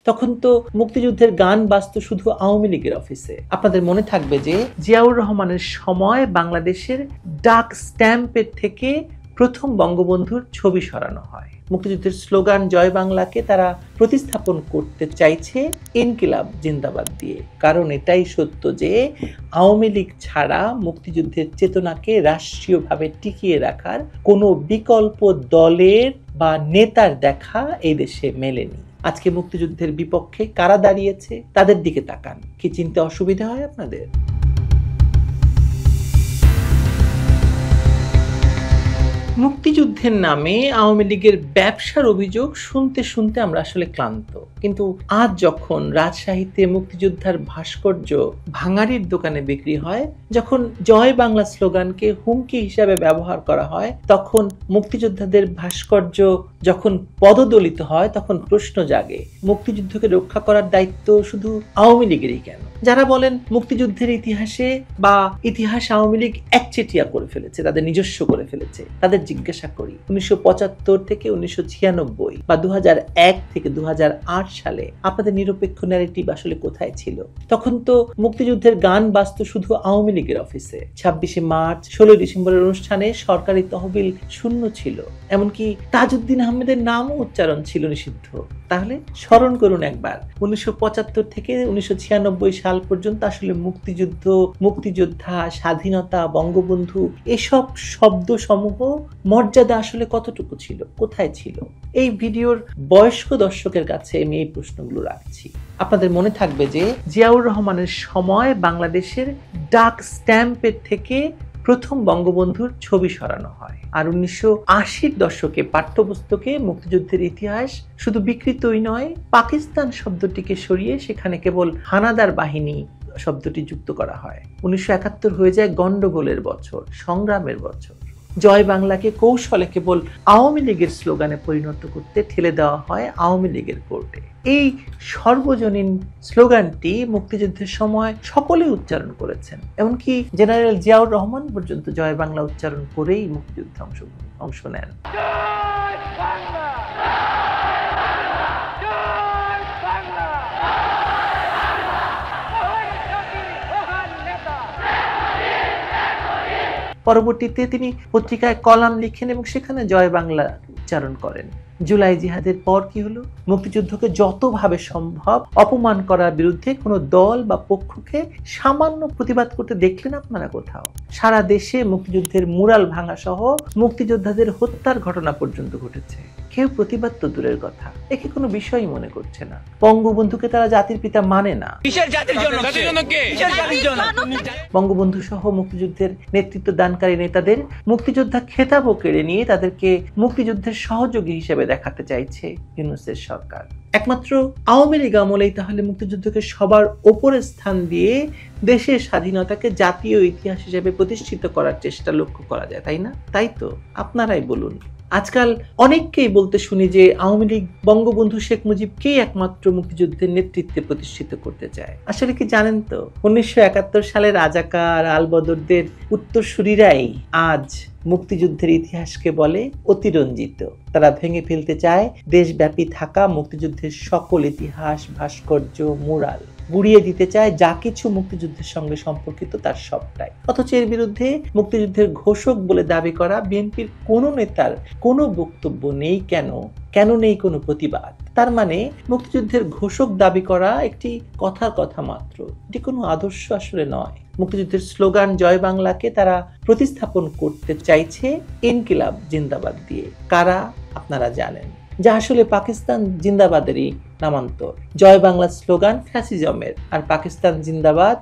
তখন তো মুক্তিযুদ্ধের গান বাজতো শুধু আওয়ামী লীগের অফিসে। আপনাদের মনে থাকবে যে জিয়াউর রহমানের সময় বাংলাদেশের ডাক স্ট্যাম্পের থেকে প্রথম বঙ্গবন্ধুর ছবি সরানো হয়। মুক্তিযুদ্ধের স্লোগান জয় বাংলাকে তারা প্রতিস্থাপন করতে চাইছে ইনকিলাব জিন্দাবাদ দিয়ে। কারণ এটাই সত্য যে আওয়ামী লীগ ছাড়া মুক্তিযুদ্ধের চেতনাকে রাষ্ট্রীয়ভাবে টিকিয়ে রাখার কোনো বিকল্প দলের বা নেতার দেখা এই দেশে মেলেনি। আজকে মুক্তিযুদ্ধের বিপক্ষে কারা দাঁড়িয়েছে তাদের দিকে তাকান, কি চিনতে অসুবিধা হয় আপনাদের? মুক্তিযুদ্ধের নামে আওয়ামী লীগের ব্যবসার অভিযোগ শুনতে শুনতে আমরা আসলে ক্লান্ত। কিন্তু আজ যখন রাজশাহীতে মুক্তিযোদ্ধার ভাস্কর্য ভাঙাড়ির দোকানে বিক্রি হয়, যখন জয় বাংলা স্লোগানকে হুমকি হিসাবে ব্যবহার করা হয়, তখন মুক্তিযোদ্ধাদের ভাস্কর্য যখন পদদলিত হয়, তখন প্রশ্ন জাগে মুক্তিযুদ্ধকে রক্ষা করার দায়িত্ব শুধু আওয়ামী লীগেরই কেন? যারা বলেন মুক্তিযুদ্ধের ইতিহাসে বা ইতিহাস আওয়ামী লীগ একচেটিয়া করে ফেলেছে, তাদের নিজস্ব করে ফেলেছে, তাদের জিজ্ঞাসা করি 1975 থেকে 1996 বা 2001 থেকে 2008 সালে আপনাদের নিরপেক্ষ ন্যারেটিভ আসলে কোথায় ছিল? তখন তো মুক্তিযুদ্ধের গান বাজতো শুধু আওয়ামী লীগের অফিসে। 26শে মার্চ 16 ডিসেম্বরের অনুষ্ঠানে সরকারি তহবিল শূন্য ছিল, এমনকি তাজউদ্দিন আহমেদের নামও উচ্চারণ ছিল নিষিদ্ধ। তাহলে স্মরণ করুন একবার 1975 থেকে 1996 সাল পর্যন্ত আসলে মুক্তিযুদ্ধ, মুক্তিযোদ্ধা, স্বাধীনতা, বঙ্গবন্ধু এসব শব্দ সমূহ মর্যাদা আসলে কতটুকু ছিল, কোথায় ছিল? এই ভিডিওর বয়স্ক দর্শকের কাছে আমি এই প্রশ্নগুলো রাখছি। আপনাদের মনে থাকবে যে জিয়াউর রহমানের সময় বাংলাদেশের ডাক স্ট্যাম্পের থেকে প্রথম বঙ্গবন্ধুর ছবি সরানো হয়। আর 1980-র দশকে পাঠ্যপুস্তকে মুক্তিযুদ্ধের ইতিহাস শুধু বিকৃতই নয়, পাকিস্তান শব্দটিকে সরিয়ে সেখানে কেবল হানাদার বাহিনী শব্দটি যুক্ত করা হয়। 1971 হয়ে যায় গন্ডগোলের বছর, সংগ্রামের বছর। জয় বাংলাকে কৌশলে কেবল আওয়ামী লীগের স্লোগানে পরিণত করতে ঠেলে দেওয়া হয় আওয়ামী লীগের কোর্টে। এই সর্বজনীন স্লোগানটি মুক্তিযুদ্ধের সময় সকলেই উচ্চারণ করেছেন, এমনকি জেনারেল জিয়াউর রহমান পর্যন্ত জয় বাংলা উচ্চারণ করেই মুক্তিযুদ্ধে অংশ নেন। পরবর্তীতে তিনি পত্রিকায় কলাম লিখেন এবং সেখানে জয় বাংলা উচ্চারণ করেন। জুলাই জিহাদের পর কি হলো? মুক্তিযুদ্ধকে যতভাবে সম্ভব অপমান করার বিরুদ্ধে কোনো দল বা পক্ষকে সামান্য প্রতিবাদ করতে দেখলেন আপনারা কোথাও? সারা দেশে মুক্তিযুদ্ধের মুরাল ভাঙা সহ মুক্তিযোদ্ধাদের হত্যার ঘটনা পর্যন্ত ঘটেছে। কেউ প্রতিবাদ তো দূরের কথা, একে কোনো বিষয়ই মনে করছে না। বঙ্গবন্ধুকে তারা জাতির পিতা মানে না। বঙ্গবন্ধু সহ মুক্তিযুদ্ধের নেতৃত্ব দানকারী নেতাদের মুক্তিযোদ্ধা খেতাবও কেড়ে নিয়ে তাদেরকে মুক্তিযুদ্ধের সহযোগী হিসেবে দেখাতে চাইছে ইউনূসের সরকার। একমাত্র আওয়ামী লীগ আমলেই তাহলে মুক্তিযুদ্ধকে সবার ওপরে স্থান দিয়ে দেশের স্বাধীনতাকে জাতীয় ইতিহাস হিসেবে প্রতিষ্ঠিত করার চেষ্টা লক্ষ্য করা যায়, তাই না? তাই তো, আপনারাই বলুন। আজকাল অনেককেই বলতে শুনি যে আওয়ামী লীগ বঙ্গবন্ধু শেখ মুজিবকেই একমাত্র মুক্তিযুদ্ধের নেতৃত্বে প্রতিষ্ঠিত করতে চায়। আসলে কি জানেন তো 1971 সালের রাজাকার আলবদরদের উত্তরসূরিরাই আজ মুক্তিযুদ্ধের ইতিহাসকে বলে অতিরঞ্জিত। তারা ভেঙে ফেলতে চায় দেশব্যাপী থাকা মুক্তিযুদ্ধের সকল ইতিহাস, ভাস্কর্য, মুরাল, গুড়িয়ে দিতে চায় যা কিছু মুক্তিযুদ্ধের সঙ্গে সম্পর্কিত তার সবটাই। অথচ এর বিরুদ্ধে মুক্তিযুদ্ধের ঘোষক বলে দাবি করা বিএনপির কোনো নেতার কোনো বক্তব্য নেই। কেন নেই কোনো প্রতিবাদ? তার মানে মুক্তিযুদ্ধের ঘোষক দাবি করা একটি কথার কথা মাত্র, এটি কোনো আদর্শ আসলে নয়। মুক্তিযুদ্ধের স্লোগান জয় বাংলাকে তারা প্রতিস্থাপন করতে চাইছে ইনকিলাব জিন্দাবাদ দিয়ে। কারা? আপনারা জানেন, যা আসলে পাকিস্তান জিন্দাবাদেরই নামান্তর। জয় বাংলা স্লোগান ফ্যাসিজমের, আর পাকিস্তান জিন্দাবাদ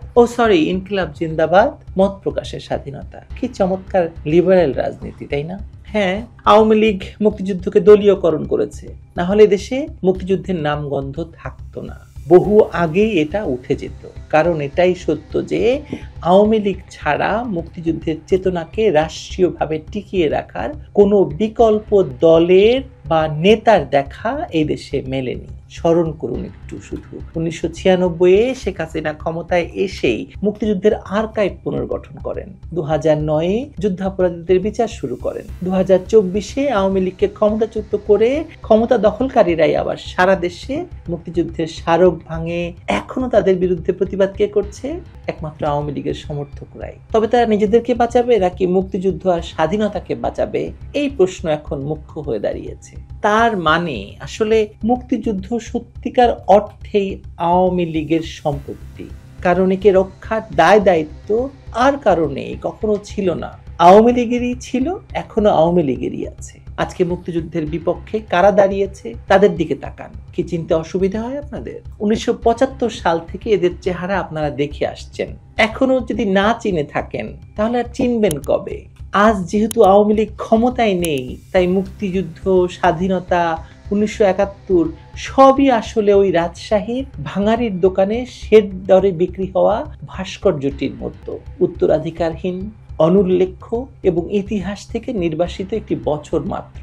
ইনকিলাব জিন্দাবাদ মত প্রকাশের স্বাধীনতা। কি চমৎকার লিবারেল রাজনীতি, তাই না? হ্যাঁ, আওয়ামী লীগ মুক্তিযুদ্ধকে দলীয়করণ করেছে, না হলে দেশে মুক্তিযুদ্ধের নামগন্ধ থাকতো না। বহু আগেই এটা উঠে যেত। কারণ এটাই সত্য যে আওয়ামী লীগ ছাড়া মুক্তিযুদ্ধের চেতনাকে রাষ্ট্রীয়ভাবে টিকিয়ে রাখার কোনো বিকল্প দলের বা নেতার দেখা এই দেশে মেলেনি। স্মরণ করুন একটু শুধু। 1996-এ শেখ হাসিনা ক্ষমতায় এসেই মুক্তিযুদ্ধের আর্কাইভ পুনর্গঠন করেন। 2009-এ যুদ্ধাপরাধীদের বিচার শুরু করেন। 2024-এ আওয়ামী লীগকে ক্ষমতাচ্যুত করে ক্ষমতা দখলকারীরাই আবার সারা দেশে মুক্তিযুদ্ধের স্মারক ভাঙে। এখনো তাদের বিরুদ্ধে প্রতিবাদ কে করছে? একমাত্র আওয়ামী লীগের সমর্থকরাই। তবে তারা নিজেদেরকে বাঁচাবে নাকি মুক্তিযুদ্ধ আর স্বাধীনতাকে বাঁচাবে, এই প্রশ্ন এখন মুখ্য হয়ে দাঁড়িয়েছে। তার মানে আসলে মুক্তিযুদ্ধ সত্যিকার অর্থেই আওয়ামী লীগের সম্পত্তি, কারণ একে রক্ষার দায় দায়িত্ব আর কারণে কখনো ছিল না। আওয়ামী লীগেরই ছিল, এখনো আওয়ামী লীগেরই আছে। আজকে মুক্তিযুদ্ধের বিপক্ষে কারা দাঁড়িয়েছে তাদের দিকে তাকান। কি চিনতে অসুবিধা হয় আপনাদের? 1975 সাল থেকে এদের চেহারা আপনারা দেখে আসছেন। এখনো যদি না চিনে থাকেন তাহলে আর চিনবেন কবে? আজ যেহেতু আওয়ামী লীগ ক্ষমতায় নেই, তাই মুক্তিযুদ্ধ, স্বাধীনতা, 1971 সবই আসলে ওই রাজশাহীর ভাঙারির দোকানে শেড দরে বিক্রি হওয়া ভাস্কর্যটির মতো, উত্তরাধিকারহীন, অনুল্লেখ্য এবং ইতিহাস থেকে নির্বাসিত একটি বছর মাত্র।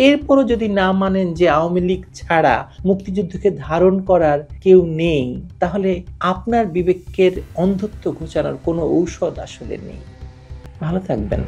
এরপরও যদি না মানেন যে আওয়ামী লীগ ছাড়া মুক্তিযুদ্ধকে ধারণ করার কেউ নেই, তাহলে আপনার বিবেকের অন্ধত্ব ঘোচানোর কোনো ঔষধ আসলে নেই। ভালো থাকবেন।